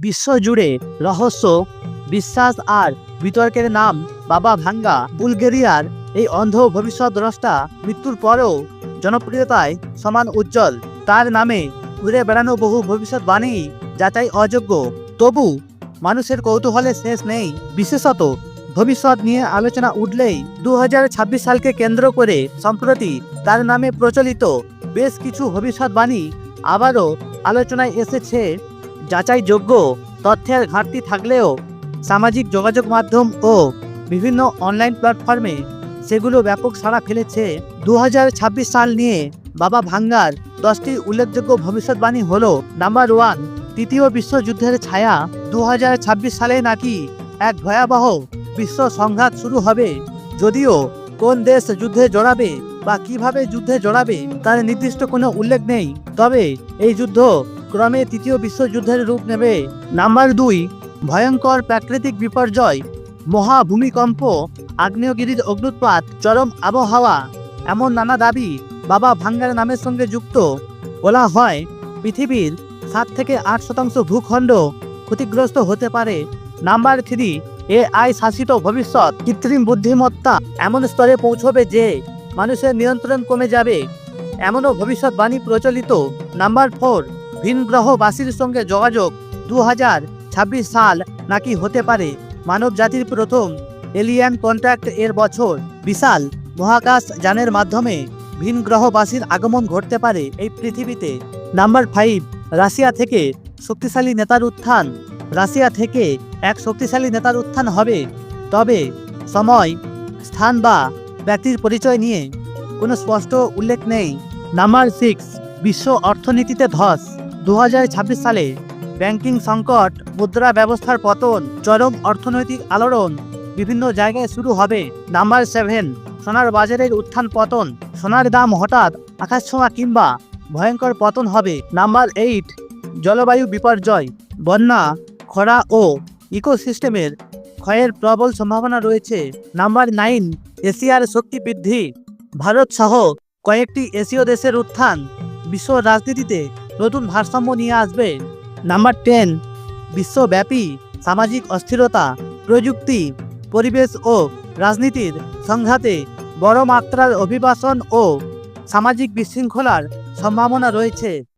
বিশ্বজুড়ে রহস্য, বিশ্বাস আর বিতর্কের নাম বাবা ভাঙ্গা। বুলগেরিয়ার এই অন্ধ ভবিষ্যৎ দ্রষ্টা মৃত্যুর পরেও জনপ্রিয়তায় সমান উজ্জ্বল। তার নামে ঘুরে বেড়ানো বহু ভবিষ্যৎবাণী যাচাই অযোগ্য, তবু মানুষের কৌতূহলে শেষ নেই। বিশেষত ভবিষ্যৎ নিয়ে আলোচনা উঠলেই 2026 সালকে কেন্দ্র করে সম্প্রতি তার নামে প্রচলিত বেশ কিছু ভবিষ্যৎবাণী আবারও আলোচনায় এসেছে। যাচাইযোগ্য তথ্যের ঘাটতি থাকলেও সামাজিক যোগাযোগ মাধ্যম ও বিভিন্ন অনলাইন প্ল্যাটফর্মে সেগুলো ব্যাপক সাড়া ফেলেছে। 2026 সাল নিয়ে বাবা ভাঙ্গার 10টি উল্লেখযোগ্য ভবিষ্যৎবাণী হলো: নাম্বার 1, তৃতীয় বিশ্বযুদ্ধের ছায়া। 2026 সালে নাকি এক ভয়াবহ বিশ্ব সংঘাত শুরু হবে। যদিও কোন দেশ যুদ্ধে জড়াবে বা কিভাবে যুদ্ধে জড়াবে তার নির্দিষ্ট কোনো উল্লেখ নেই, তবে এই যুদ্ধ ক্রমে তৃতীয় বিশ্বযুদ্ধের রূপ নেবে। নাম্বার 2, ভয়ঙ্কর প্রাকৃতিক বিপর্যয়, মহাভূমিকম্প, আগ্নেয়গিরির অগ্নুৎপাত, চরম আবহাওয়া, এমন নানা দাবি বাবা ভাঙ্গার নামের সঙ্গে যুক্ত। বলা হয় পৃথিবীর 7 থেকে 8% ভূখণ্ড ক্ষতিগ্রস্ত হতে পারে। নাম্বার 3, AI শাসিত ভবিষ্যৎ, কৃত্রিম বুদ্ধিমত্তা এমন স্তরে পৌঁছবে যে মানুষের নিয়ন্ত্রণ কমে যাবে, এমনও ভবিষ্যৎবাণী প্রচলিত। নাম্বার 4, ভিনগ্রহবাসীর সঙ্গে যোগাযোগ। 2026 সাল নাকি হতে পারে মানব জাতির প্রথম এলিয়ান কন্ট্যাক্ট এর বছর। বিশাল মহাকাশ যানের মাধ্যমে ভিনগ্রহবাসীর আগমন ঘটতে পারে এই পৃথিবীতে। নাম্বার 5, রাশিয়া থেকে শক্তিশালী নেতার উত্থান। রাশিয়া থেকে এক শক্তিশালী নেতার উত্থান হবে, তবে সময়, স্থান বা ব্যক্তির পরিচয় নিয়ে কোনো স্পষ্ট উল্লেখ নেই। নাম্বার 6, বিশ্ব অর্থনীতিতে ধস। 2026 সালে ব্যাংকিং সংকট, মুদ্রা ব্যবস্থার পতন, চরম অর্থনৈতিক আলোড়ন বিভিন্ন জায়গায় শুরু হবে। নাম্বার 7, সোনার বাজারের উত্থান পতন। সোনার দাম হঠাৎ আকাশছোঁয়া কিংবা ভয়ঙ্কর পতন হবে। নাম্বার 8, জলবায়ু বিপর্যয়, বন্যা, খরা ও ইকোসিস্টেমের ক্ষয়ের প্রবল সম্ভাবনা রয়েছে। নাম্বার 9, এশিয়ার শক্তি বৃদ্ধি। ভারত সহ কয়েকটি এশীয় দেশের উত্থান বিশ্ব রাজনীতিতে নতুন ভারসাম্য নিয়ে আসবে। নাম্বার 10, বিশ্বব্যাপী সামাজিক অস্থিরতা, প্রযুক্তি, পরিবেশ ও রাজনীতির সংঘাতে বড় মাত্রার অভিবাসন ও সামাজিক বিশৃঙ্খলার সম্ভাবনা রয়েছে।